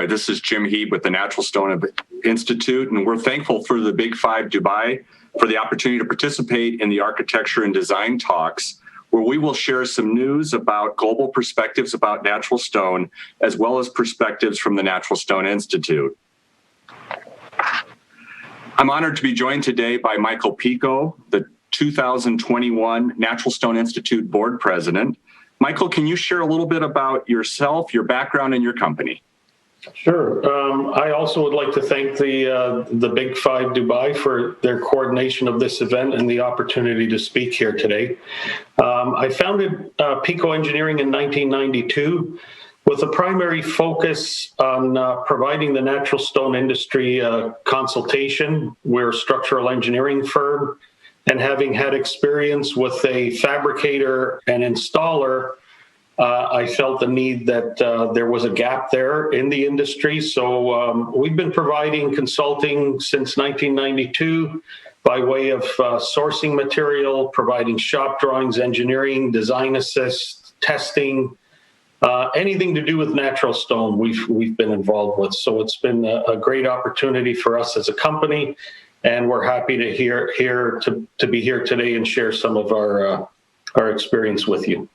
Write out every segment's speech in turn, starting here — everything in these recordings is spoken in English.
Illinois. This is Jim Hieb with the Natural Stone Institute, and we're thankful for the Big Five Dubai for the opportunity to participate in the architecture and design talks, where we will share some news about global perspectives about natural stone, as well as perspectives from the Natural Stone Institute. I'm honored to be joined today by Michael Picco, the 2021 Natural Stone Institute Board President. Michael, can you share a little bit about yourself, your background, and your company? Sure. I also would like to thank the Big Five Dubai for their coordination of this event and the opportunity to speak here today. I founded Picco Engineering in 1992 with a primary focus on providing the natural stone industry consultation. We're a structural engineering firm, and having had experience with a fabricator and installer, I felt the need that there was a gap there in the industry. So we've been providing consulting since 1992 by way of sourcing material, providing shop drawings, engineering, design assist, testing, anything to do with natural stone we've been involved with. So it's been a great opportunity for us as a company, and we're happy to be here today and share some of our experience with you.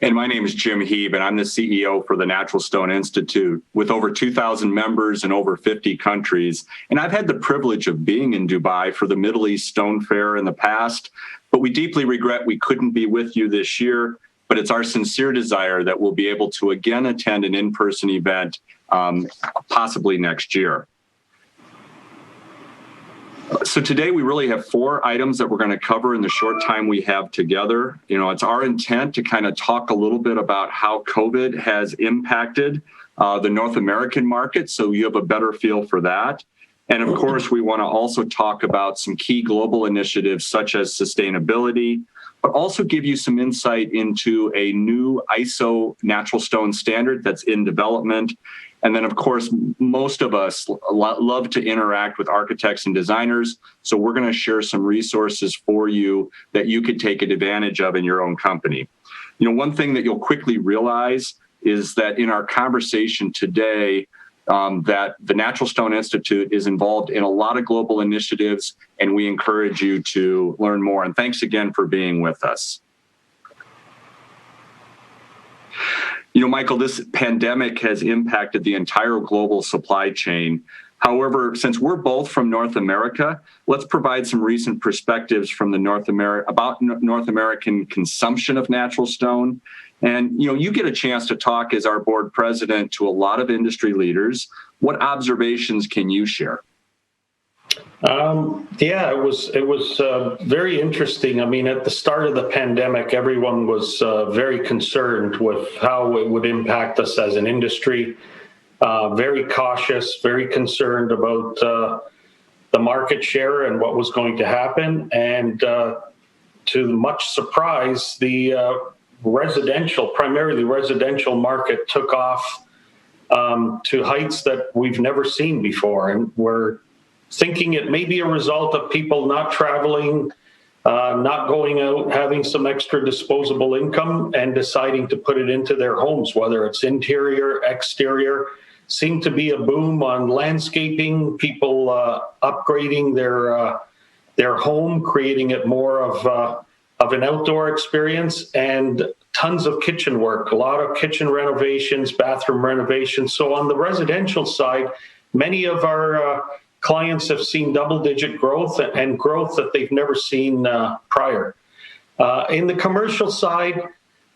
And my name is Jim Hieb, and I'm the CEO for the Natural Stone Institute, with over 2,000 members in over 50 countries. And I've had the privilege of being in Dubai for the Middle East Stone Fair in the past, but we deeply regret we couldn't be with you this year. But it's our sincere desire that we'll be able to again attend an in-person event, possibly next year. So today we really have 4 items that we're going to cover in the short time we have together. You know, it's our intent to kind of talk a little bit about how COVID has impacted the North American market, so you have a better feel for that. And of course, we want to also talk about some key global initiatives such as sustainability, but also give you some insight into a new ISO natural stone standard that's in development. And then, of course, most of us love to interact with architects and designers, so we're going to share some resources for you that you could take advantage of in your own company. You know, one thing that you'll quickly realize is that in our conversation today, that the Natural Stone Institute is involved in a lot of global initiatives, and we encourage you to learn more. And thanks again for being with us. You know, Michael, this pandemic has impacted the entire global supply chain. However, since we're both from North America, let's provide some recent perspectives from the North American consumption of natural stone. And, you know, you get a chance to talk as our board president to a lot of industry leaders. What observations can you share? Yeah, it was very interesting. I mean, at the start of the pandemic, everyone was very concerned with how it would impact us as an industry, very cautious, very concerned about the market share and what was going to happen. And to much surprise, the primarily residential market took off to heights that we've never seen before. And we're thinking it may be a result of people not traveling, not going out, having some extra disposable income and deciding to put it into their homes, whether it's interior, exterior. Seemed to be a boom on landscaping, people upgrading their home, creating it more of an outdoor experience, and tons of kitchen work, a lot of kitchen renovations, bathroom renovations. So on the residential side, many of our clients have seen double-digit growth and growth that they've never seen prior. In the commercial side,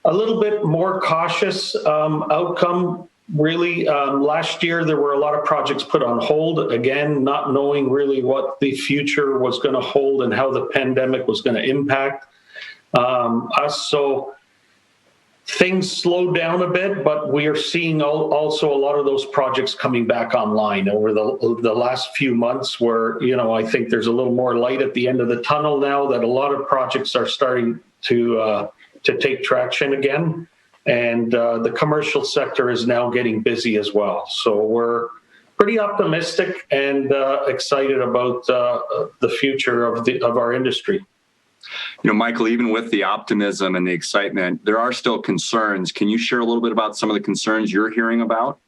a little bit more cautious outcome. Really, last year there were a lot of projects put on hold, again, not knowing really what the future was going to hold and how the pandemic was going to impact us. So things slowed down a bit, but we are seeing also a lot of those projects coming back online over the last few months, where, you know, I think there's a little more light at the end of the tunnel now, that a lot of projects are starting to take traction again. And the commercial sector is now getting busy as well. So we're pretty optimistic and excited about the future of our industry. You know, Michael, even with the optimism and the excitement, there are still concerns. Can you share a little bit about some of the concerns you're hearing about?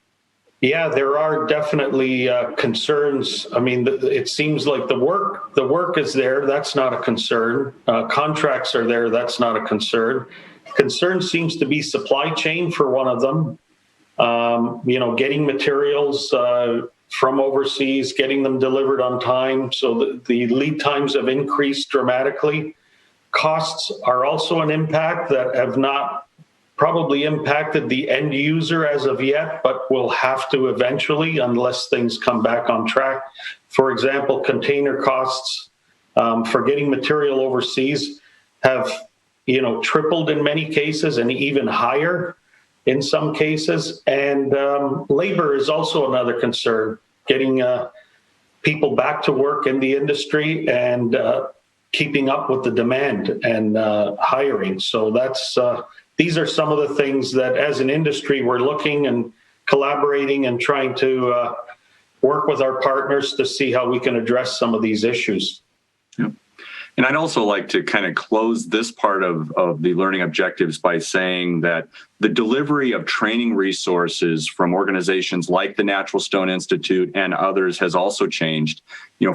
Yeah, there are definitely concerns. I mean, it seems like the work is there. That's not a concern. Contracts are there. That's not a concern. Concern seems to be supply chain for one of them. Getting materials from overseas, getting them delivered on time. So the lead times have increased dramatically. Costs are also an impact that have not probably impacted the end user as of yet, but will have to eventually unless things come back on track. For example, container costs for getting material overseas have, tripled in many cases and even higher in some cases. And labor is also another concern, getting people back to work in the industry and keeping up with the demand and hiring. So these are some of the things that as an industry we're looking and collaborating and trying to work with our partners to see how we can address some of these issues. Yep. And I'd also like to kind of close this part of the learning objectives by saying that the delivery of training resources from organizations like the Natural Stone Institute and others has also changed.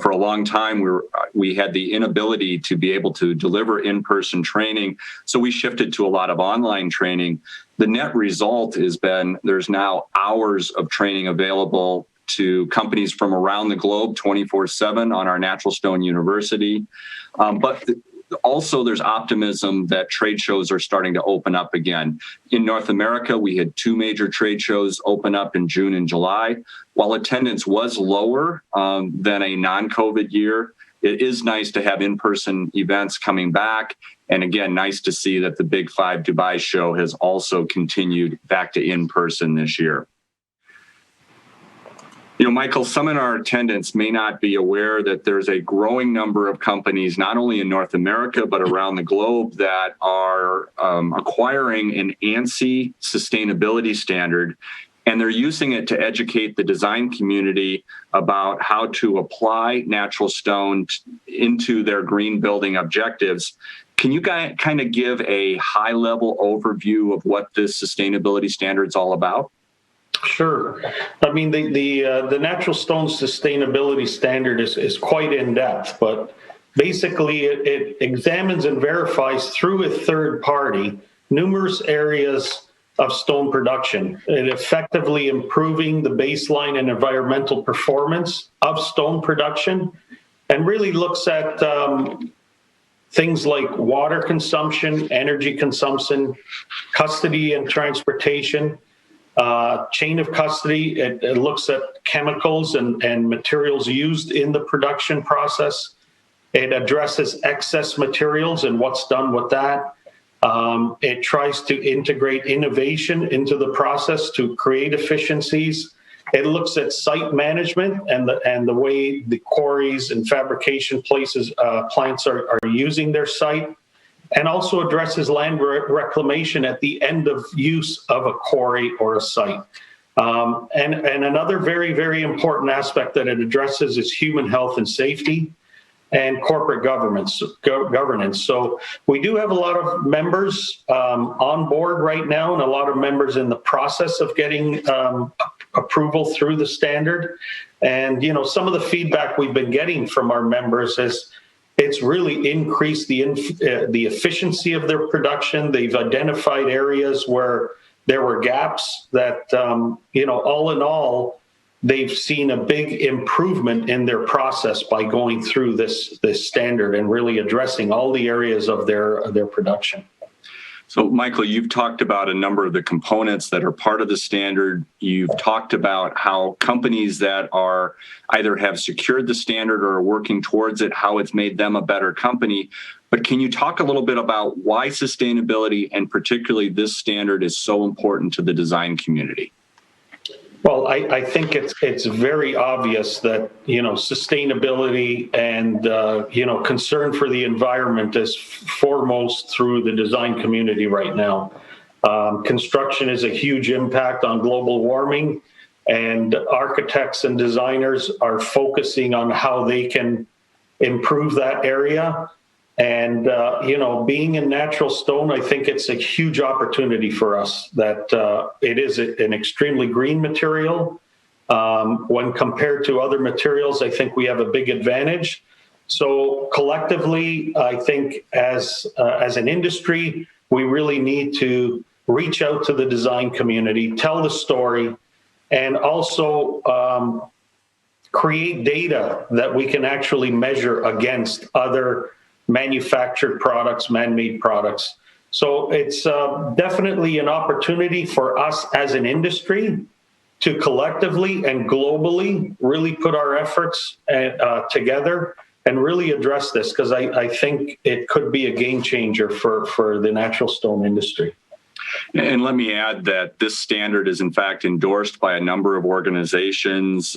For a long time, we had the inability to be able to deliver in-person training, so we shifted to a lot of online training. The net result has been there's now hours of training available to companies from around the globe 24/7 on our Natural Stone University. But also there's optimism that trade shows are starting to open up again. In North America, we had 2 major trade shows open up in June and July. While attendance was lower than a non-COVID year, it is nice to have in-person events coming back. And again, nice to see that the Big 5 Dubai show has also continued back to in-person this year. Michael, some in our attendance may not be aware that there's a growing number of companies, not only in North America, but around the globe that are acquiring an ANSI sustainability standard, and they're using it to educate the design community about how to apply natural stone into their green building objectives. Can you kind of give a high-level overview of what this sustainability standard is all about? Sure. I mean, the Natural Stone Sustainability Standard is quite in-depth, but basically it examines and verifies through a third party numerous areas of stone production, and effectively improving the baseline and environmental performance of stone production, and really looks at things like water consumption, energy consumption, custody and transportation, chain of custody. It looks at chemicals and materials used in the production process. It addresses excess materials and what's done with that. It tries to integrate innovation into the process to create efficiencies. It looks at site management and the way the quarries and fabrication plants are using their site, and also addresses land reclamation at the end of use of a quarry or a site. And another very, very important aspect that it addresses is human health and safety and corporate governance. So we do have a lot of members on board right now, and a lot of members in the process of getting approval through the standard. And, some of the feedback we've been getting from our members is it's really increased the efficiency of their production. They've identified areas where there were gaps that, all in all, they've seen a big improvement in their process by going through this standard and really addressing all the areas of their production. So, Michael, you've talked about a number of the components that are part of the standard. You've talked about how companies that are either have secured the standard or are working towards it, how it's made them a better company. But can you talk a little bit about why sustainability, and particularly this standard, is so important to the design community? Well, I think it's very obvious that, sustainability and, concern for the environment is foremost through the design community right now. Construction is a huge impact on global warming, and architects and designers are focusing on how they can improve that area. And, being in natural stone, I think it's a huge opportunity for us that it is an extremely green material. When compared to other materials, I think we have a big advantage. So collectively, I think as an industry, we really need to reach out to the design community, tell the story, and also create data that we can actually measure against other manufactured products, man-made products. So it's definitely an opportunity for us as an industry to collectively and globally really put our efforts together and really address this, because I think it could be a game changer for the natural stone industry. And let me add that this standard is in fact endorsed by a number of organizations,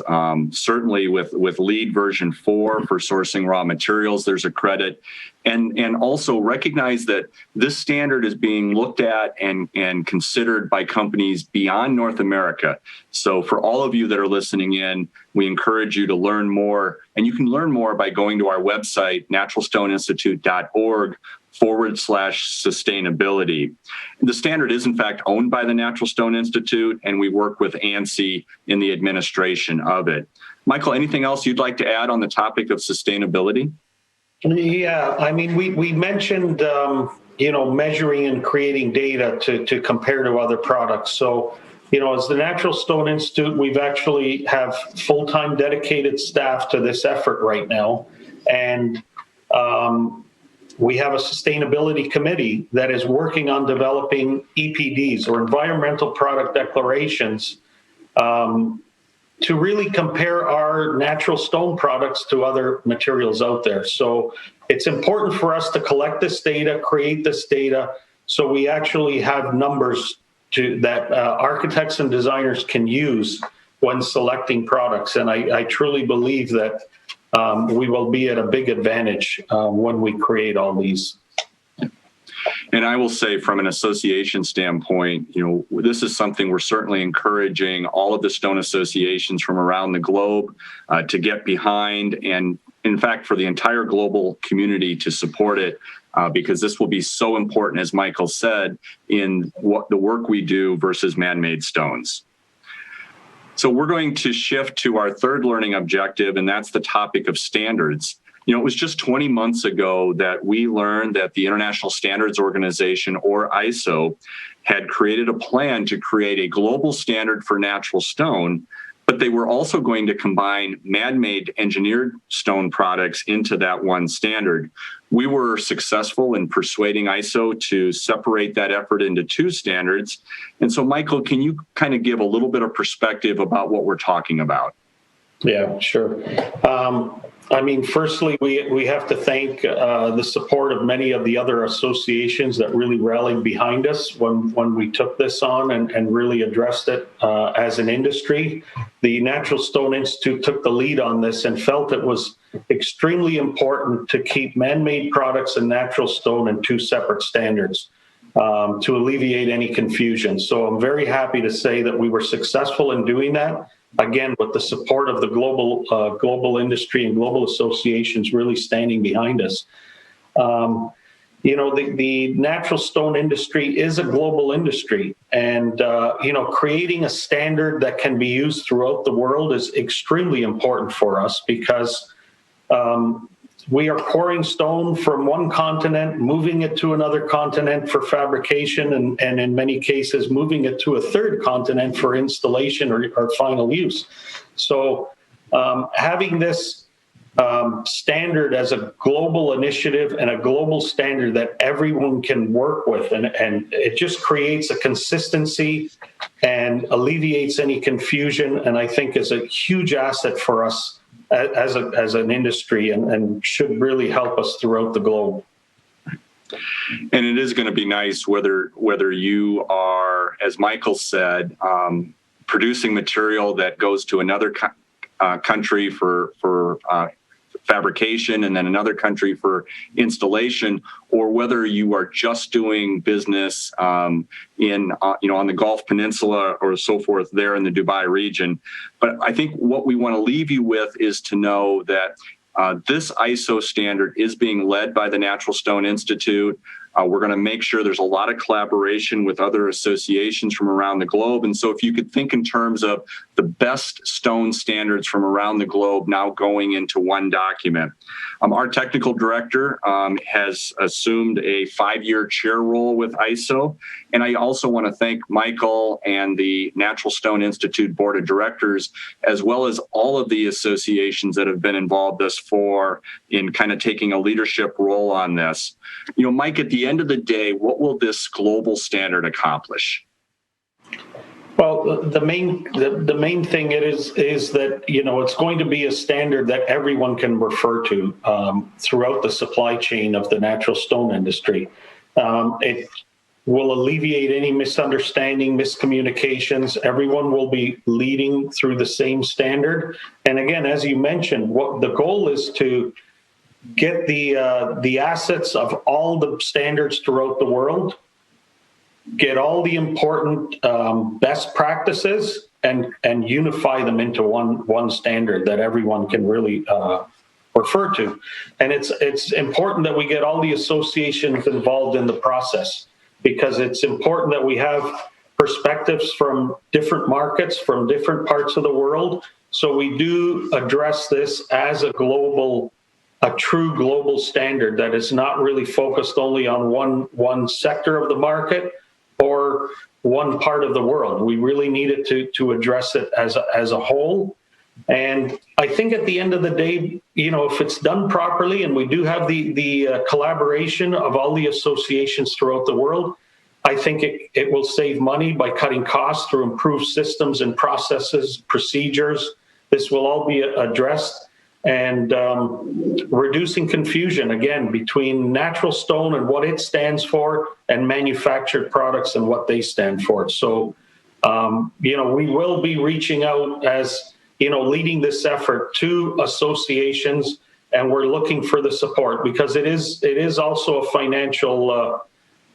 certainly with LEED version 4 for sourcing raw materials, there's a credit. And also recognize that this standard is being looked at and considered by companies beyond North America. So for all of you that are listening in, we encourage you to learn more. And you can learn more by going to our website, naturalstoneinstitute.org/sustainability. The standard is in fact owned by the Natural Stone Institute, and we work with ANSI in the administration of it. Michael, anything else you'd like to add on the topic of sustainability? Yeah, I mean, we mentioned, measuring and creating data to compare to other products. So, as the Natural Stone Institute, we've actually have full-time dedicated staff to this effort right now. And we have a sustainability committee that is working on developing EPDs, or environmental product declarations, to really compare our natural stone products to other materials out there. So it's important for us to collect this data, create this data, so we actually have numbers that architects and designers can use when selecting products. And I truly believe that we will be at a big advantage when we create all these. And I will say, from an association standpoint, this is something we're certainly encouraging all of the stone associations from around the globe to get behind, and in fact, for the entire global community to support it, because this will be so important, as Michael said, in what the work we do versus man-made stones. So we're going to shift to our third learning objective, and that's the topic of standards. It was just 20 months ago that we learned that the International Standards Organization, or ISO, had created a plan to create a global standard for natural stone, but they were also going to combine man-made engineered stone products into that one standard. We were successful in persuading ISO to separate that effort into two standards. And so, Michael, can you kind of give a little bit of perspective about what we're talking about? Yeah, sure. Firstly, we have to thank the support of many of the other associations that really rallied behind us when we took this on and really addressed it as an industry. The Natural Stone Institute took the lead on this and felt it was extremely important to keep man-made products and natural stone in two separate standards to alleviate any confusion. So I'm very happy to say that we were successful in doing that. Again, with the support of the global industry and global associations really standing behind us. The natural stone industry is a global industry, and creating a standard that can be used throughout the world is extremely important for us, because we are pouring stone from one continent, moving it to another continent for fabrication, and in many cases, moving it to a third continent for installation or final use. So having this standard as a global initiative and a global standard that everyone can work with, and it just creates a consistency and alleviates any confusion, and I think is a huge asset for us as an industry, and should really help us throughout the globe. And it is going to be nice whether you are, as Michael said, producing material that goes to another country for fabrication, and then another country for installation, or whether you are just doing business on the Gulf Peninsula or so forth there in the Dubai region. But I think what we want to leave you with is to know that this ISO standard is being led by the Natural Stone Institute. We're going to make sure there's a lot of collaboration with other associations from around the globe. And so if you could think in terms of the best stone standards from around the globe now going into one document. Our technical director has assumed a 5-year chair role with ISO. And I also want to thank Michael and the Natural Stone Institute Board of Directors, as well as all of the associations that have been involved thus far in kind of taking a leadership role on this. You know, Mike, at the end of the day, what will this global standard accomplish? Well, the main thing is that, you know, it's going to be a standard that everyone can refer to throughout the supply chain of the natural stone industry. It will alleviate any misunderstanding, miscommunications. Everyone will be leading through the same standard. And again, as you mentioned, what the goal is to get the assets of all the standards throughout the world, get all the important best practices, and unify them into one standard that everyone can really refer to. And it's important that we get all the associations involved in the process, because it's important that we have perspectives from different markets, from different parts of the world. So we do address this as a true global standard that is not really focused only on one sector of the market or one part of the world. We really need it to address it as a whole. And I think at the end of the day, you know, if it's done properly, and we do have the collaboration of all the associations throughout the world, I think it will save money by cutting costs through improved systems and processes, procedures. This will all be addressed, and reducing confusion, again, between natural stone and what it stands for, and manufactured products and what they stand for. So, you know, we will be reaching out as, you know, leading this effort to associations, and we're looking for the support, because it is also a financial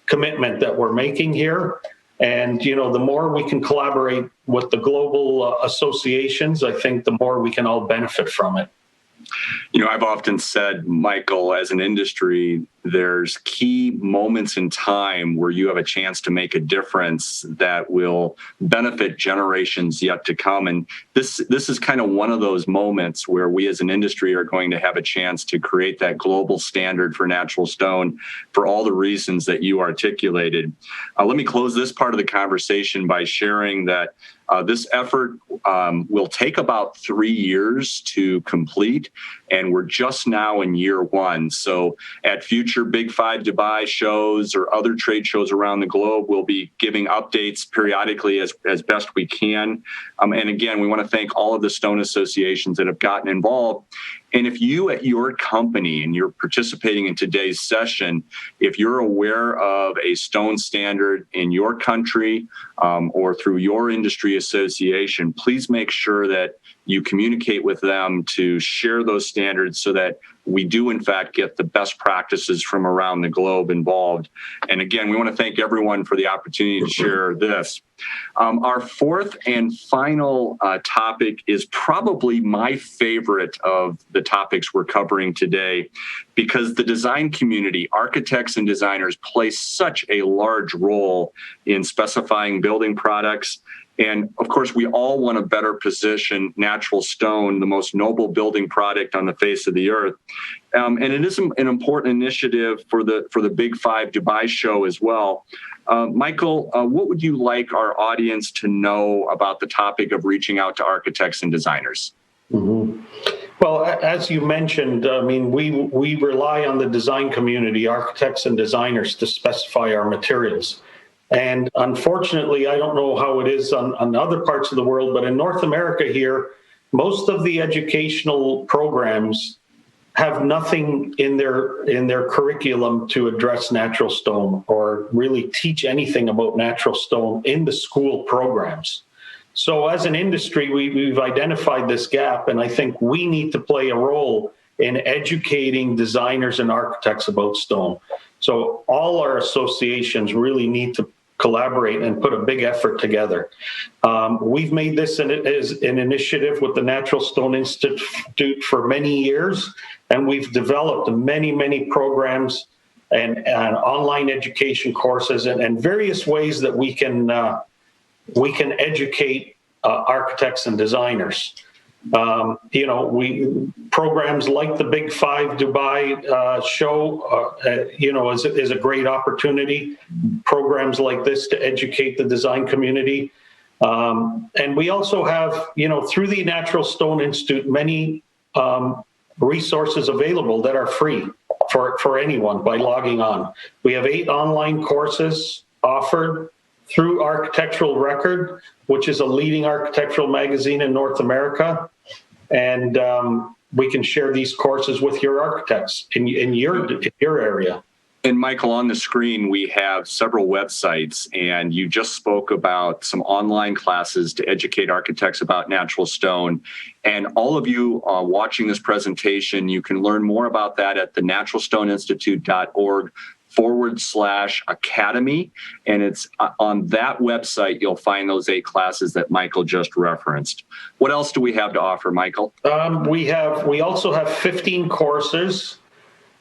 commitment that we're making here. And, you know, the more we can collaborate with the global associations, I think the more we can all benefit from it. You know, I've often said, Michael, as an industry, there's key moments in time where you have a chance to make a difference that will benefit generations yet to come. And this is kind of one of those moments where we as an industry are going to have a chance to create that global standard for natural stone for all the reasons that you articulated. Let me close this part of the conversation by sharing that this effort will take about 3 years to complete, and we're just now in year 1. So at future Big 5 Dubai shows or other trade shows around the globe, we'll be giving updates periodically as best we can. And again, we want to thank all of the stone associations that have gotten involved. And if you at your company, and you're participating in today's session, if you're aware of a stone standard in your country or through your industry association, please make sure that you communicate with them to share those standards so that we do, in fact, get the best practices from around the globe involved. And again, we want to thank everyone for the opportunity to share this. Our fourth and final topic is probably my favorite of the topics we're covering today, because the design community, architects and designers, play such a large role in specifying building products. And of course, we all want to better position natural stone, the most noble building product on the face of the earth. And it is an important initiative for the Big 5 Dubai show as well. Michael, what would you like our audience to know about the topic of reaching out to architects and designers? Mm-hmm. Well, as you mentioned, I mean, we rely on the design community, architects and designers, to specify our materials. And unfortunately, I don't know how it is on other parts of the world, but in North America here, most of the educational programs have nothing in their curriculum to address natural stone or really teach anything about natural stone in the school programs. So as an industry, we've identified this gap, and I think we need to play a role in educating designers and architects about stone. So all our associations really need to collaborate and put a big effort together. We've made this as an initiative with the Natural Stone Institute for many years, and we've developed many programs and online education courses and various ways that we can educate architects and designers. Programs like the Big Five Dubai show, is a great opportunity. Programs like this to educate the design community. And we also have, through the Natural Stone Institute, many resources available that are free for anyone by logging on. We have 8 online courses offered through Architectural Record, which is a leading architectural magazine in North America. And we can share these courses with your architects in your area. And Michael, on the screen, we have several websites, and you just spoke about some online classes to educate architects about natural stone. And all of you watching this presentation, you can learn more about that at the naturalstoneinstitute.org/academy. And it's on that website, you'll find those 8 classes that Michael just referenced. What else do we have to offer, Michael? We also have 15 courses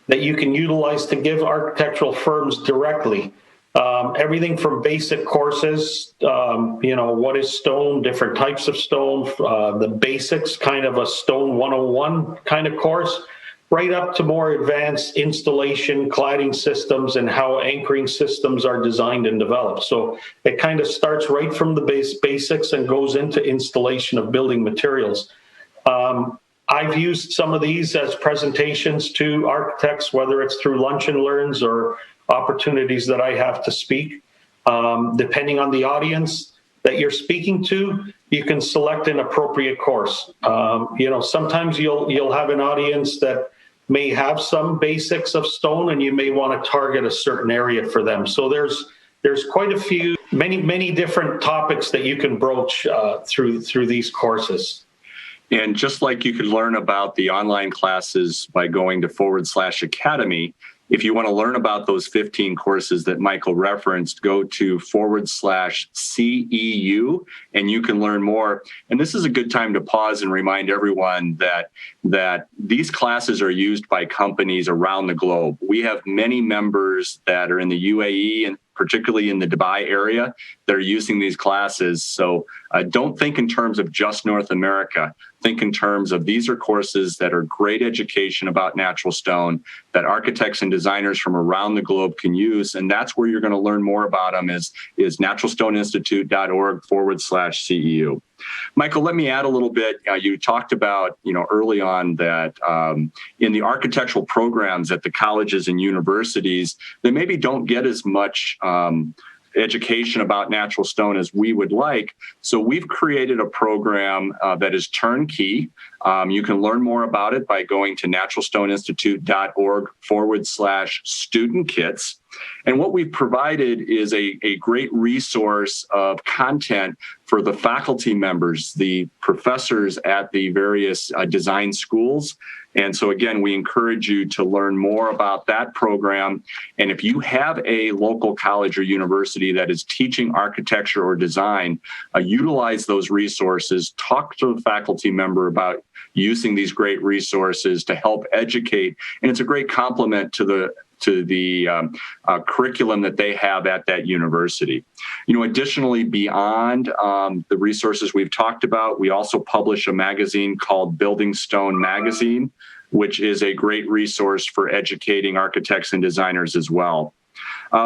that you can utilize to give architectural firms directly. Everything from basic courses, what is stone, different types of stone, the basics, kind of a stone 101 kind of course, right up to more advanced installation, cladding systems, and how anchoring systems are designed and developed. So it kind of starts right from the basics and goes into installation of building materials. I've used some of these as presentations to architects, whether it's through lunch and learns or opportunities that I have to speak. Depending on the audience that you're speaking to, you can select an appropriate course. Sometimes you'll have an audience that may have some basics of stone, and you may want to target a certain area for them. So there's quite a few, many different topics that you can broach through these courses. And just like you could learn about the online classes by going to /academy, if you want to learn about those 15 courses that Michael referenced, go to /CEU, and you can learn more. And this is a good time to pause and remind everyone that these classes are used by companies around the globe. We have many members that are in the UAE and particularly in the Dubai area that are using these classes. So don't think in terms of just North America. Think in terms of these are courses that are great education about natural stone that architects and designers from around the globe can use. And that's where you're going to learn more about them is naturalstoneinstitute.org/CEU. Michael, let me add a little bit. You talked about, early on that in the architectural programs at the colleges and universities, they maybe don't get as much education about natural stone as we would like. So we've created a program that is turnkey. You can learn more about it by going to naturalstoneinstitute.org/student kits. And what we've provided is a great resource of content for the faculty members, the professors at the various design schools. And so, again, we encourage you to learn more about that program. And if you have a local college or university that is teaching architecture or design, utilize those resources. Talk to the faculty member about using these great resources to help educate. And it's a great complement to the curriculum that they have at that university. Additionally, beyond the resources we've talked about, we also publish a magazine called Building Stone Magazine, which is a great resource for educating architects and designers as well.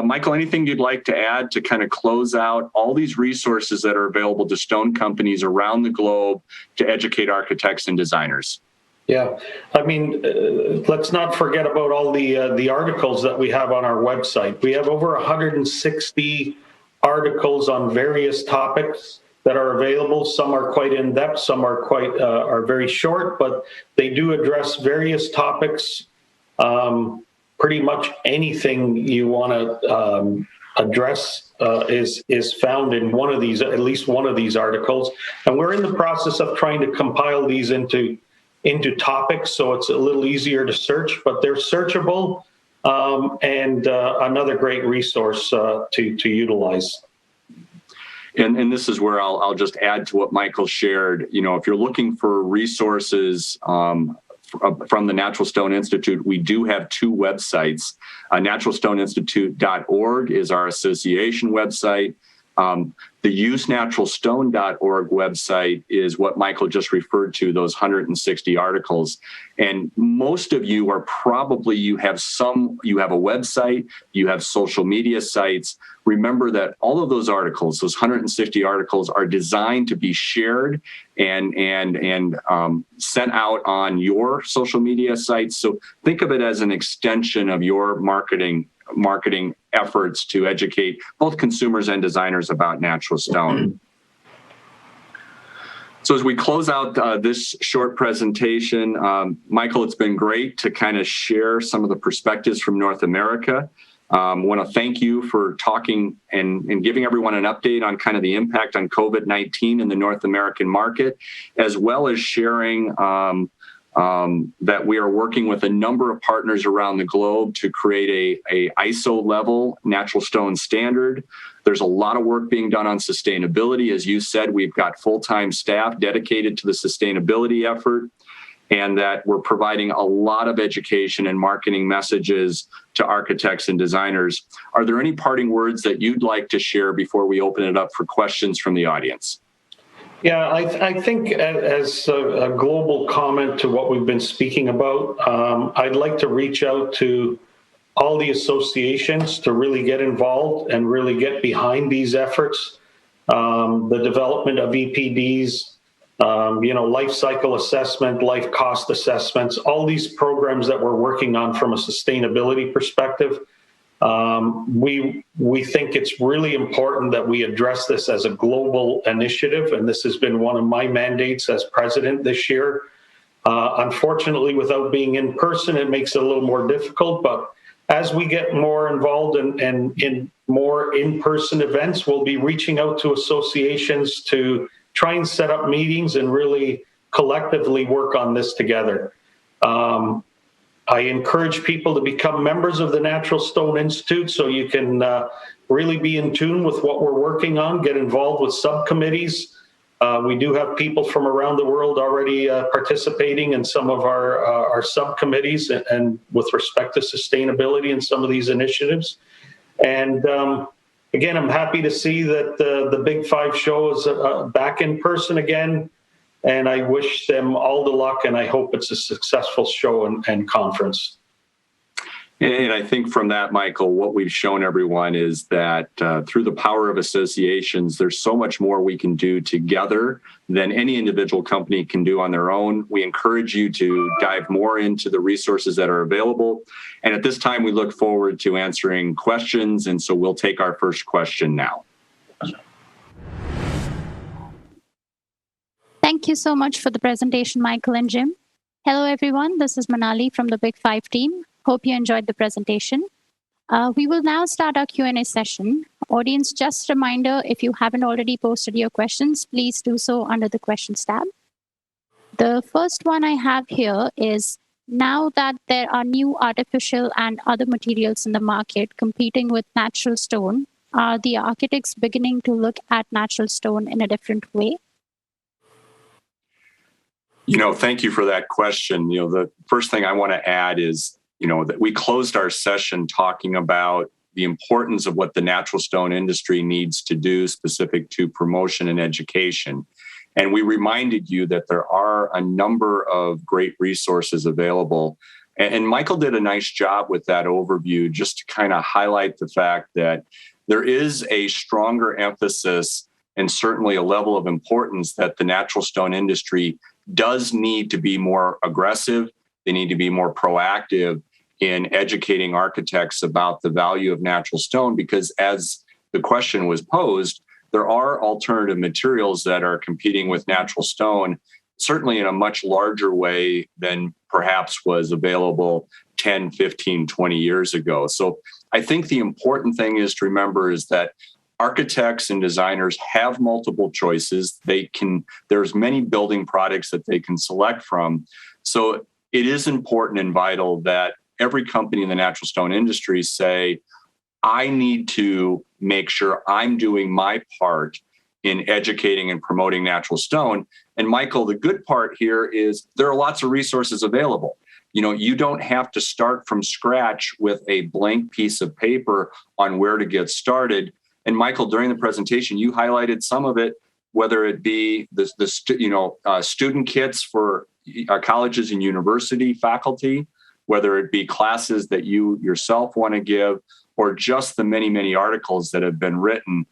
Michael, anything you'd like to add to kind of close out all these resources that are available to stone companies around the globe to educate architects and designers? Yeah, let's not forget about all the articles that we have on our website. We have over 160 articles on various topics that are available. Some are quite in-depth, some are very short, but they do address various topics. Pretty much anything you want to address is found in at least one of these articles. And we're in the process of trying to compile these into topics, so it's a little easier to search, but they're searchable, and another great resource to utilize. And this is where I'll just add to what Michael shared. If you're looking for resources from the Natural Stone Institute, we do have two websites. Naturalstoneinstitute.org is our association website. The usenaturalstone.org website is what Michael just referred to, those 160 articles. And most of you are probably, you have a website, you have social media sites. Remember that all of those articles, those 160 articles, are designed to be shared and sent out on your social media sites. So think of it as an extension of your marketing efforts to educate both consumers and designers about natural stone. So as we close out this short presentation, Michael, it's been great to kind of share some of the perspectives from North America. I want to thank you for talking and giving everyone an update on kind of the impact on COVID-19 in the North American market, as well as sharing that we are working with a number of partners around the globe to create a ISO level natural stone standard. There's a lot of work being done on sustainability. As you said, we've got full-time staff dedicated to the sustainability effort, and that we're providing a lot of education and marketing messages to architects and designers. Are there any parting words that you'd like to share before we open it up for questions from the audience? Yeah, I think as a global comment to what we've been speaking about, I'd like to reach out to all the associations to really get involved and really get behind these efforts. The development of EPDs, life cycle assessment, life cost assessments, all these programs that we're working on from a sustainability perspective. We think it's really important that we address this as a global initiative, and this has been one of my mandates as president this year. Unfortunately, without being in person, it makes it a little more difficult, but as we get more involved in more in-person events, we'll be reaching out to associations to try and set up meetings and really collectively work on this together. I encourage people to become members of the Natural Stone Institute so you can really be in tune with what we're working on, get involved with subcommittees. We do have people from around the world already participating in some of our subcommittees and with respect to sustainability and some of these initiatives. And again, I'm happy to see that the Big Five show is back in person again. And I wish them all the luck, and I hope it's a successful show and conference. And I think from that, Michael, what we've shown everyone is that through the power of associations, there's so much more we can do together than any individual company can do on their own. We encourage you to dive more into the resources that are available. And at this time, we look forward to answering questions. And so we'll take our first question now. Thank you so much for the presentation, Michael and Jim. Hello, everyone. This is Manali from the Big Five team. Hope you enjoyed the presentation. We will now start our Q&A session. Audience, just a reminder, if you haven't already posted your questions, please do so under the questions tab. The first one I have here is, now that there are new artificial and other materials in the market competing with natural stone, are the architects beginning to look at natural stone in a different way? Thank you for that question. The first thing I want to add is, that we closed our session talking about the importance of what the natural stone industry needs to do specific to promotion and education. And we reminded you that there are a number of great resources available. And Michael did a nice job with that overview, just to kind of highlight the fact that there is a stronger emphasis and certainly a level of importance that the natural stone industry does need to be more aggressive. They need to be more proactive in educating architects about the value of natural stone, because as the question was posed, there are alternative materials that are competing with natural stone, certainly in a much larger way than perhaps was available 10, 15, 20 years ago. So I think the important thing is to remember is that architects and designers have multiple choices. There's many building products that they can select from. So it is important and vital that every company in the natural stone industry say, I need to make sure I'm doing my part in educating and promoting natural stone. And Michael, the good part here is there are lots of resources available. You don't have to start from scratch with a blank piece of paper on where to get started. And Michael, during the presentation, you highlighted some of it, whether it be the student kits for colleges and university faculty, whether it be classes that you yourself want to give, or just the many, many articles that have been written.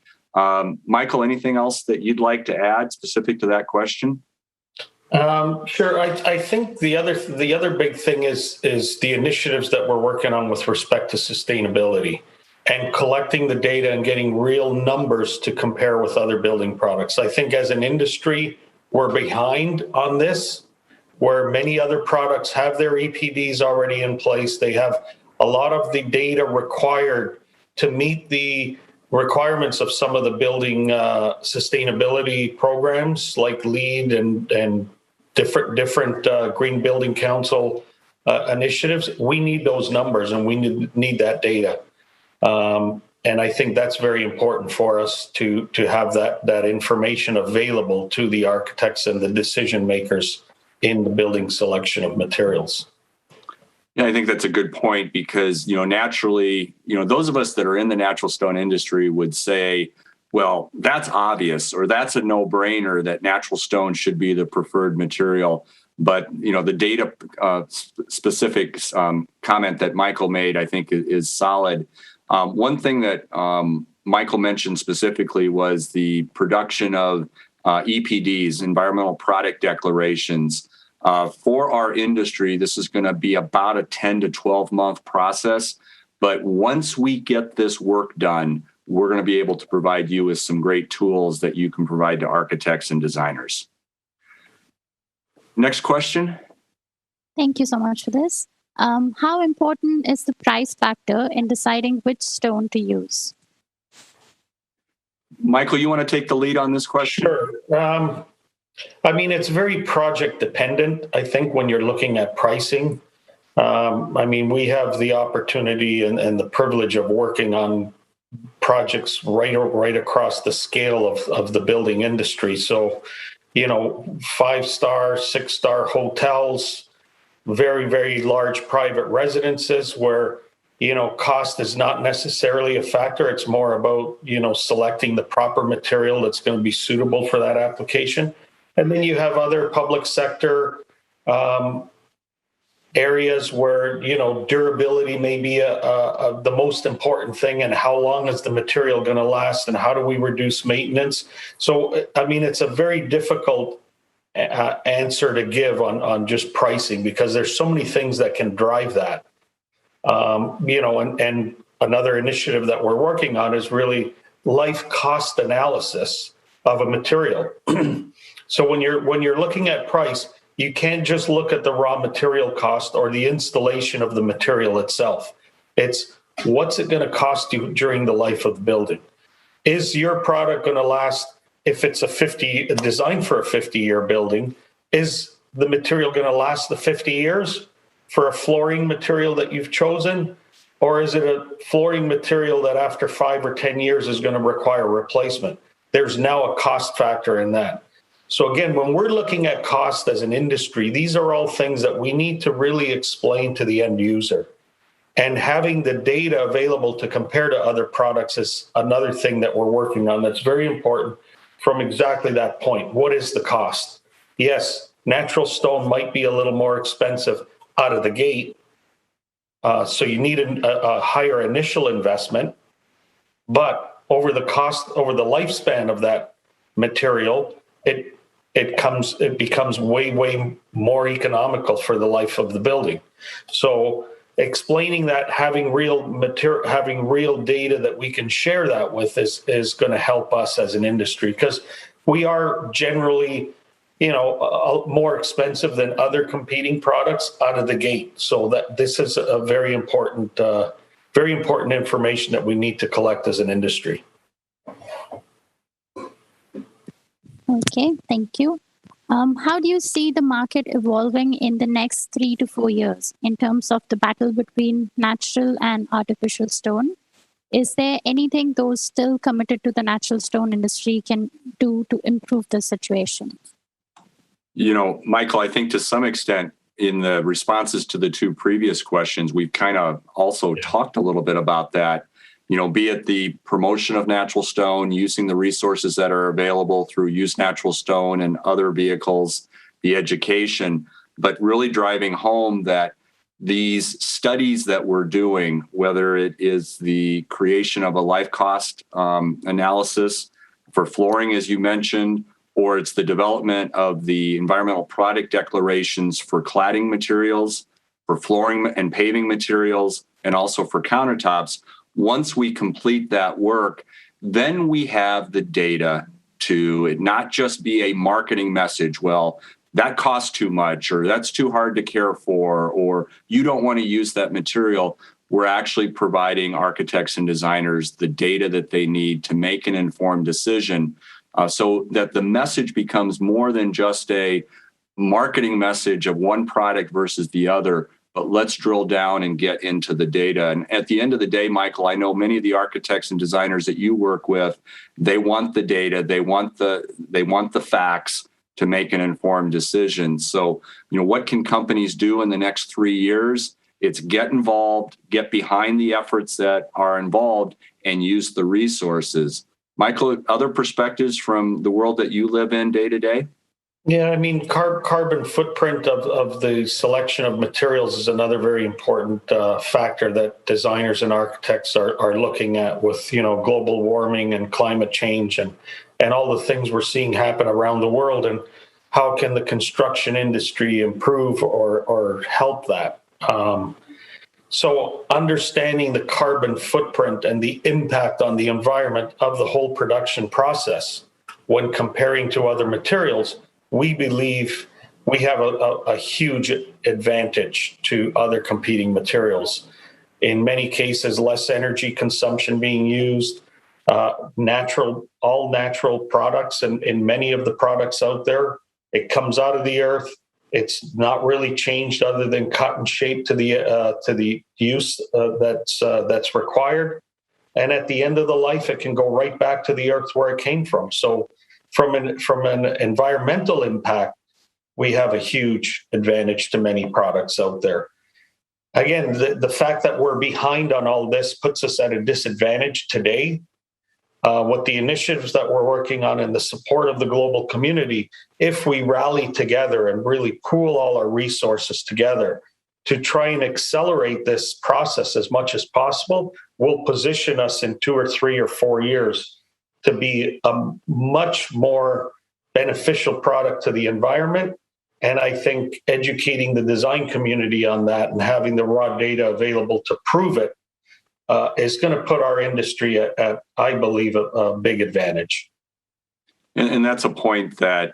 Michael, anything else that you'd like to add specific to that question? Sure. I think the other big thing is the initiatives that we're working on with respect to sustainability and collecting the data and getting real numbers to compare with other building products. I think as an industry, we're behind on this, where many other products have their EPDs already in place. They have a lot of the data required to meet the requirements of some of the building sustainability programs like LEED and different Green Building Council initiatives. We need those numbers and we need that data. And I think that's very important for us to have that information available to the architects and the decision makers in the building selection of materials. Yeah, I think that's a good point because, naturally, those of us that are in the natural stone industry would say, well, that's obvious, or that's a no-brainer that natural stone should be the preferred material. But, the data specific comment that Michael made, I think is solid. One thing that Michael mentioned specifically was the production of EPDs, environmental product declarations. For our industry, this is going to be about a 10 to 12 month process. But once we get this work done, we're going to be able to provide you with some great tools that you can provide to architects and designers. Next question. Thank you so much for this. How important is the price factor in deciding which stone to use? Michael, you want to take the lead on this question? Sure. It's very project dependent, I think, when you're looking at pricing. We have the opportunity and the privilege of working on projects right across the scale of the building industry. So, 5-star, 6-star hotels, very, very large private residences where, cost is not necessarily a factor. It's more about, selecting the proper material that's going to be suitable for that application. And then you have other public sector areas where, durability may be the most important thing, and how long is the material going to last, and how do we reduce maintenance? So, it's a very difficult answer to give on just pricing because there's so many things that can drive that. And another initiative that we're working on is really life cost analysis of a material. So when you're looking at price, you can't just look at the raw material cost or the installation of the material itself. It's what's it going to cost you during the life of the building? Is your product going to last? If it's designed for a 50-year building, is the material going to last the 50 years for a flooring material that you've chosen? Or is it a flooring material that after 5 or 10 years is going to require replacement? There's now a cost factor in that. So again, when we're looking at cost as an industry, these are all things that we need to really explain to the end user. And having the data available to compare to other products is another thing that we're working on that's very important from exactly that point. What is the cost? Yes, natural stone might be a little more expensive out of the gate. So you need a higher initial investment, but over the lifespan of that material, it becomes way more economical for the life of the building. So explaining that, having real data that we can share that with is going to help us as an industry, because we are generally, more expensive than other competing products out of the gate. So that this is a very important information that we need to collect as an industry. Okay, thank you. How do you see the market evolving in the next 3 to 4 years in terms of the battle between natural and artificial stone? Is there anything those still committed to the natural stone industry can do to improve the situation? Michael, I think to some extent in the responses to the two previous questions, we've kind of also talked a little bit about that, be it the promotion of natural stone, using the resources that are available through Use Natural Stone and other vehicles, the education, but really driving home that these studies that we're doing, whether it is the creation of a life cost analysis for flooring, as you mentioned, or it's the development of the environmental product declarations for cladding materials, for flooring and paving materials, and also for countertops. Once we complete that work, then we have the data to it not just be a marketing message, well, that costs too much, or that's too hard to care for, or you don't want to use that material. We're actually providing architects and designers the data that they need to make an informed decision, so that the message becomes more than just a marketing message of one product versus the other, but let's drill down and get into the data. And at the end of the day, Michael, I know many of the architects and designers that you work with, they want the data, they want the facts to make an informed decision. So, what can companies do in the next 3 years? It's get involved, get behind the efforts that are involved, and use the resources. Michael, other perspectives from the world that you live in day to day? Yeah, I mean, carbon footprint of the selection of materials is another very important factor that designers and architects are looking at with, global warming and climate change and all the things we're seeing happen around the world, and how can the construction industry improve or help that. So understanding the carbon footprint and the impact on the environment of the whole production process when comparing to other materials, we believe we have a huge advantage to other competing materials. In many cases, less energy consumption being used, all natural products, and in many of the products out there, it comes out of the earth. It's not really changed other than cut and shape to the use that's required. And at the end of the life, it can go right back to the earth where it came from. So from an environmental impact, we have a huge advantage to many products out there. Again, the fact that we're behind on all this puts us at a disadvantage today. With the initiatives that we're working on and the support of the global community, if we rally together and really pool all our resources together to try and accelerate this process as much as possible, will position us in 2 or 3 or 4 years to be a much more beneficial product to the environment. And I think educating the design community on that and having the raw data available to prove it is going to put our industry at, I believe, a big advantage. And that's a point that,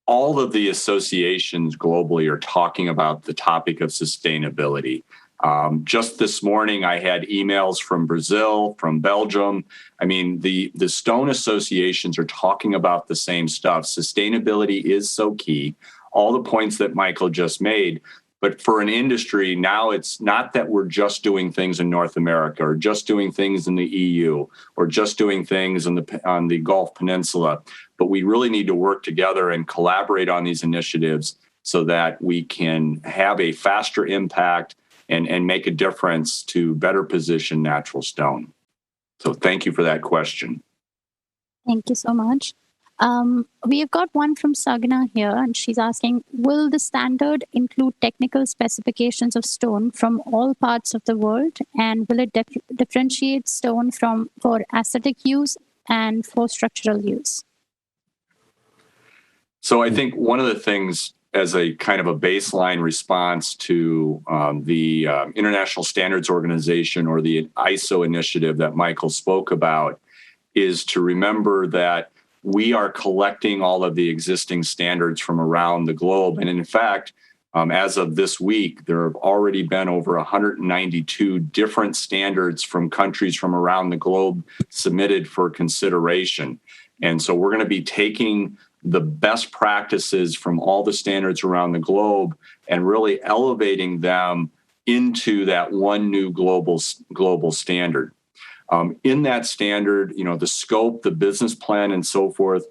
all of the associations globally are talking about the topic of sustainability. Just this morning, I had emails from Brazil, from Belgium. I mean, the stone associations are talking about the same stuff. Sustainability is so key. All the points that Michael just made. But for an industry, now it's not that we're just doing things in North America or just doing things in the EU or just doing things on the Gulf Peninsula, but we really need to work together and collaborate on these initiatives so that we can have a faster impact and make a difference to better position natural stone. So thank you for that question. Thank you so much. We have got one from Sagna here, and she's asking, will the standard include technical specifications of stone from all parts of the world? And will it differentiate stone for aesthetic use and for structural use? So I think one of the things as a kind of a baseline response to the International Standards Organization or the ISO initiative that Michael spoke about is to remember that we are collecting all of the existing standards from around the globe. And in fact, as of this week, there have already been over 192 different standards from countries from around the globe submitted for consideration. And so we're going to be taking the best practices from all the standards around the globe and really elevating them into that one new global standard. In that standard, the scope, the business plan, and so forth,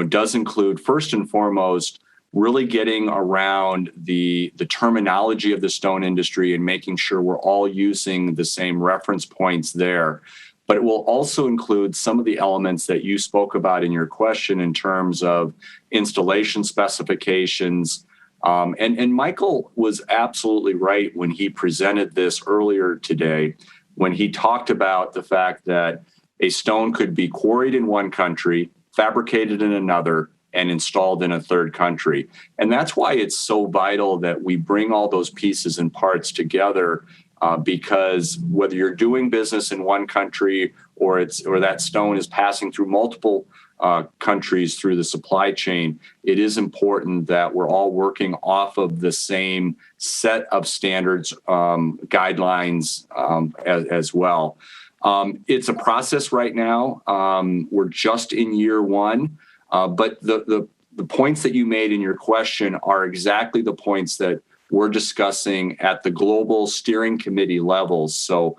does include first and foremost really getting around the terminology of the stone industry and making sure we're all using the same reference points there. But it will also include some of the elements that you spoke about in your question in terms of installation specifications. And Michael was absolutely right when he presented this earlier today, when he talked about the fact that a stone could be quarried in one country, fabricated in another, and installed in a third country. And that's why it's so vital that we bring all those pieces and parts together, because whether you're doing business in one country or that stone is passing through multiple countries through the supply chain, it is important that we're all working off of the same set of standards, guidelines as well. It's a process right now. We're just in year one, but the points that you made in your question are exactly the points that we're discussing at the global steering committee levels. So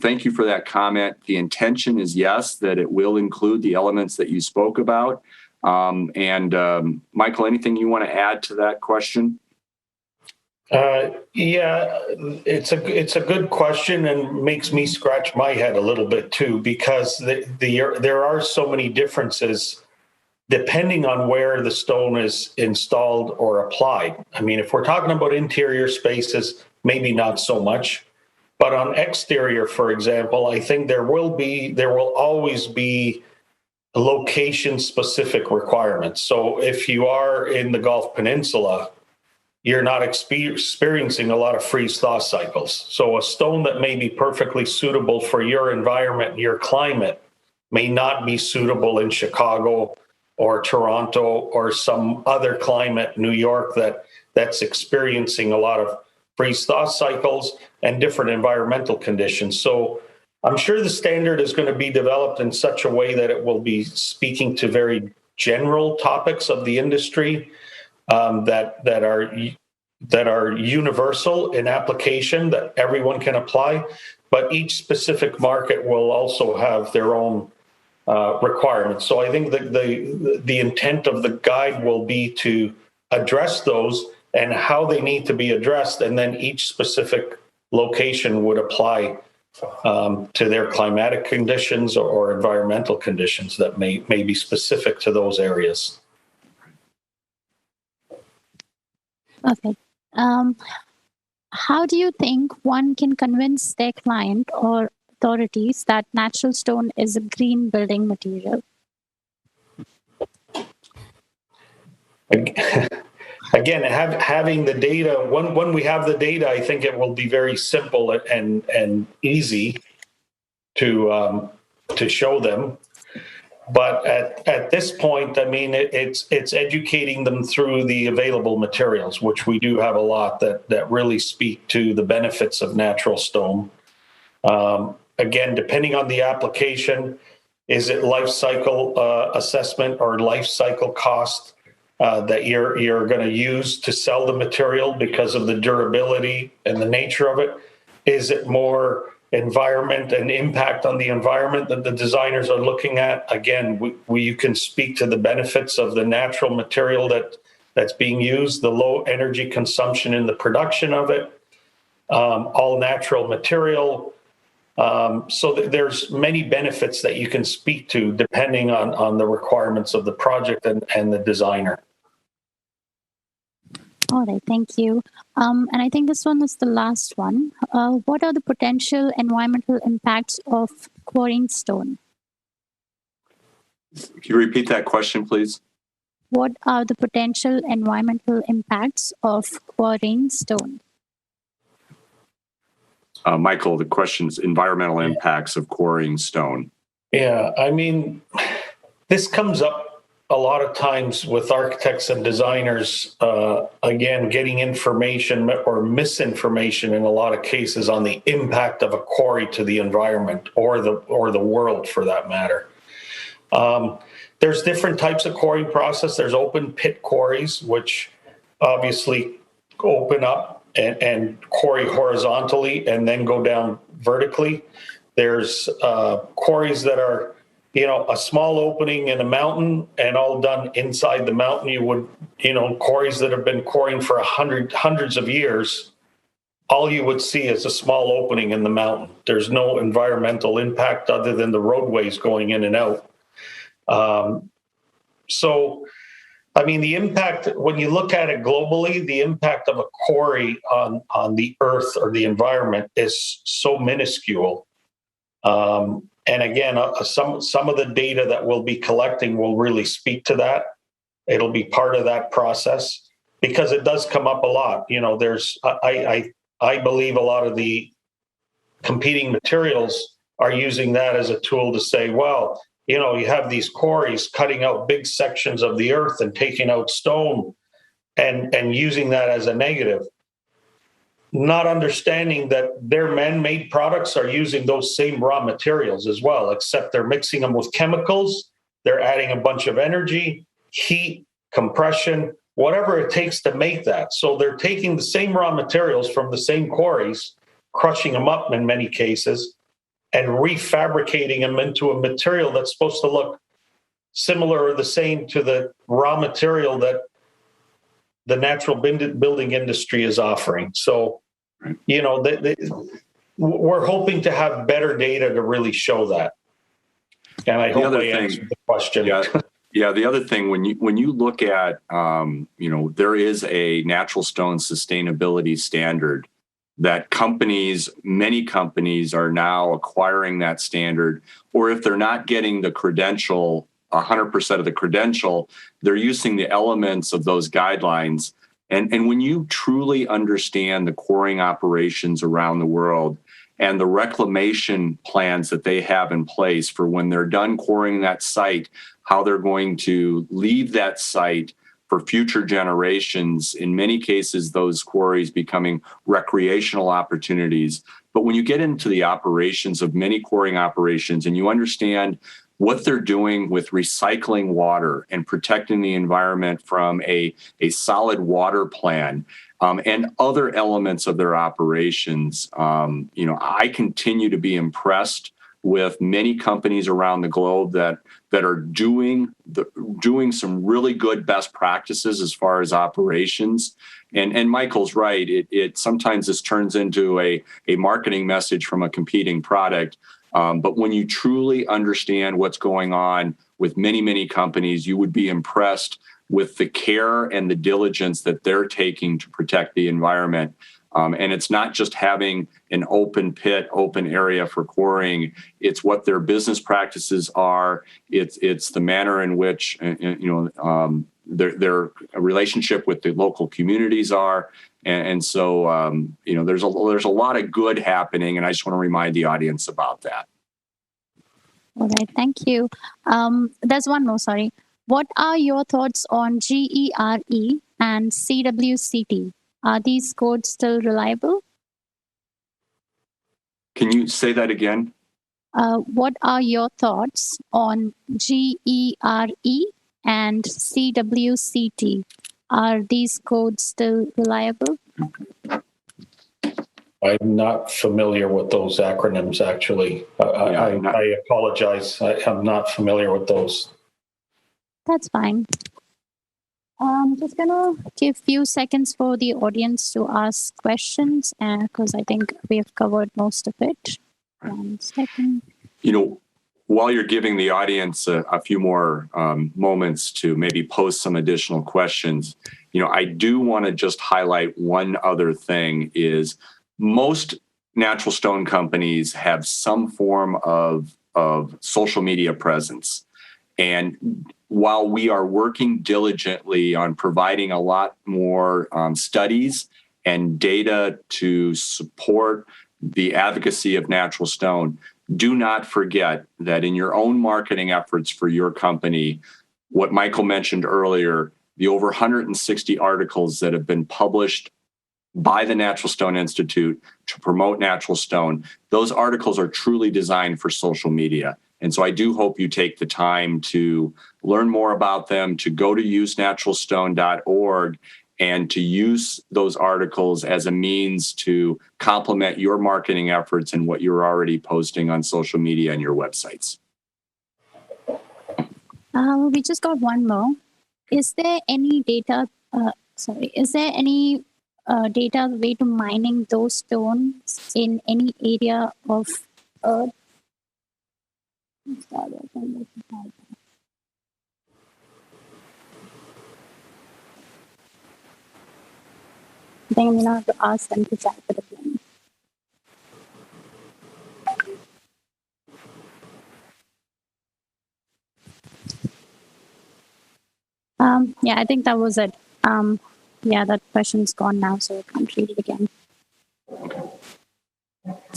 thank you for that comment. The intention is, yes, that it will include the elements that you spoke about. And Michael, anything you want to add to that question? Yeah, it's a good question and makes me scratch my head a little bit too, because there are so many differences depending on where the stone is installed or applied. I mean, if we're talking about interior spaces, maybe not so much, but on exterior, for example, I think there will always be location-specific requirements. So if you are in the Gulf Peninsula, you're not experiencing a lot of freeze-thaw cycles. So a stone that may be perfectly suitable for your environment, your climate, may not be suitable in Chicago or Toronto or some other climate, New York, that's experiencing a lot of freeze-thaw cycles and different environmental conditions. So I'm sure the standard is going to be developed in such a way that it will be speaking to very general topics of the industry that are universal in application, that everyone can apply, but each specific market will also have their own requirements. So I think that the intent of the guide will be to address those and how they need to be addressed, and then each specific location would apply to their climatic conditions or environmental conditions that may be specific to those areas. Okay. How do you think one can convince their client or authorities that natural stone is a green building material? Again, having the data, when we have the data, I think it will be very simple and easy to show them. But at this point, I mean, it's educating them through the available materials, which we do have a lot that really speak to the benefits of natural stone. Again, depending on the application, is it life cycle assessment or life cycle cost that you're going to use to sell the material because of the durability and the nature of it? Is it more environment and impact on the environment that the designers are looking at? Again, you can speak to the benefits of the natural material that's being used, the low energy consumption in the production of it, all natural material. So there's many benefits that you can speak to depending on the requirements of the project and the designer. All right, thank you. And I think this one is the last one. What are the potential environmental impacts of quarrying stone? Can you repeat that question, please? What are the potential environmental impacts of quarrying stone? Michael, the question is environmental impacts of quarrying stone. Yeah, I mean, this comes up a lot of times with architects and designers, again, getting information or misinformation in a lot of cases on the impact of a quarry to the environment or the world for that matter. There's different types of quarrying process. There's open pit quarries, which obviously open up and quarry horizontally and then go down vertically. There's quarries that are, a small opening in a mountain and all done inside the mountain. You would, quarries that have been quarrying for hundreds of years, all you would see is a small opening in the mountain. There's no environmental impact other than the roadways going in and out. So, I mean, the impact, when you look at it globally, the impact of a quarry on the earth or the environment is so minuscule. And again, some of the data that we'll be collecting will really speak to that. It'll be part of that process because it does come up a lot. I believe a lot of the competing materials are using that as a tool to say, well, you have these quarries cutting out big sections of the earth and taking out stone and using that as a negative, not understanding that their man-made products are using those same raw materials as well, except they're mixing them with chemicals. They're adding a bunch of energy, heat, compression, whatever it takes to make that. So they're taking the same raw materials from the same quarries, crushing them up in many cases, and refabricating them into a material that's supposed to look similar or the same to the raw material that the natural building industry is offering. So, we're hoping to have better data to really show that. And I hope I answered the question. Yeah. The other thing, when you look at, there is a natural stone sustainability standard that many companies are now acquiring that standard, or if they're not getting the credential, 100% of the credential, they're using the elements of those guidelines. And when you truly understand the quarrying operations around the world and the reclamation plans that they have in place for when they're done quarrying that site, how they're going to leave that site for future generations, in many cases, those quarries becoming recreational opportunities. But when you get into the operations of many quarrying operations and you understand what they're doing with recycling water and protecting the environment from a solid water plan, and other elements of their operations, I continue to be impressed with many companies around the globe that are doing some really good best practices as far as operations. And Michael's right. It sometimes this turns into a marketing message from a competing product. But when you truly understand what's going on with many companies, you would be impressed with the care and the diligence that they're taking to protect the environment. And it's not just having an open pit, open area for quarrying. It's what their business practices are. It's the manner in which their relationship with the local communities are. And so there's a lot of good happening, and I just want to remind the audience about that. All right, thank you. There's one more. Sorry. What are your thoughts on GERE and CWCT? Are these codes still reliable? Can you say that again? What are your thoughts on GERE and CWCT? Are these codes still reliable? I'm not familiar with those acronyms, actually. I apologize. I'm not familiar with those. That's fine. I'm just going to give a few seconds for the audience to ask questions because I think we have covered most of it. 1 second. While you're giving the audience a few more moments to maybe post some additional questions, I do want to just highlight one other thing is most natural stone companies have some form of social media presence. And while we are working diligently on providing a lot more studies and data to support the advocacy of natural stone, do not forget that in your own marketing efforts for your company, what Michael mentioned earlier, the over 160 articles that have been published by the Natural Stone Institute to promote natural stone, those articles are truly designed for social media. And so I do hope you take the time to learn more about them, to go to usenaturalstone.org and to use those articles as a means to complement your marketing efforts and what you're already posting on social media and your websites. We just got one more. Is there any data? Is there any data way to mining those stones in any area of Earth? I think I'm gonna have to ask them to type it again. Yeah, I think that was it. Yeah, that question's gone now, so I can't read it again.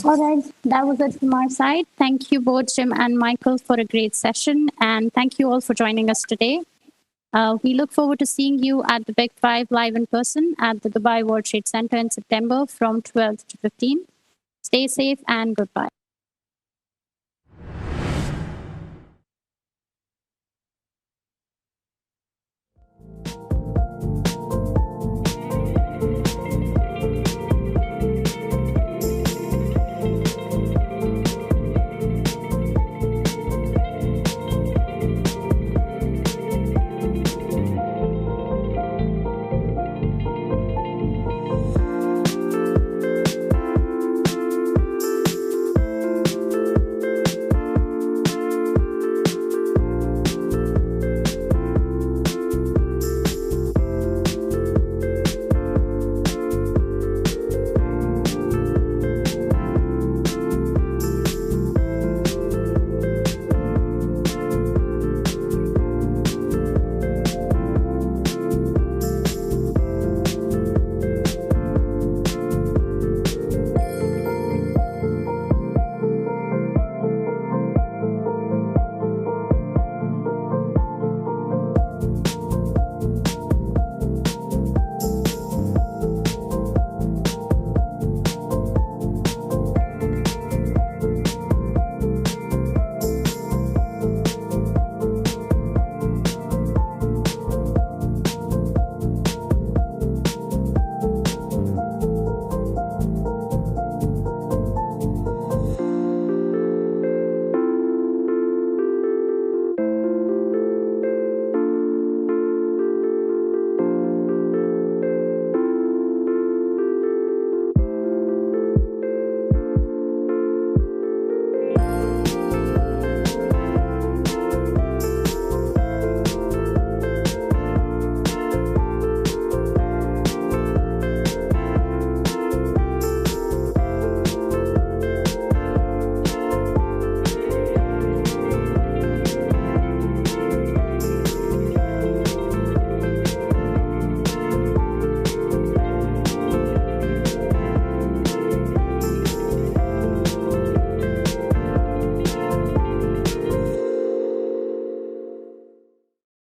All right, that was it from our side. Thank you both, Jim and Michael, for a great session, and thank you all for joining us today. We look forward to seeing you at the Big Five live in person at the Dubai World Trade Center in September from 12 to 15. Stay safe and goodbye.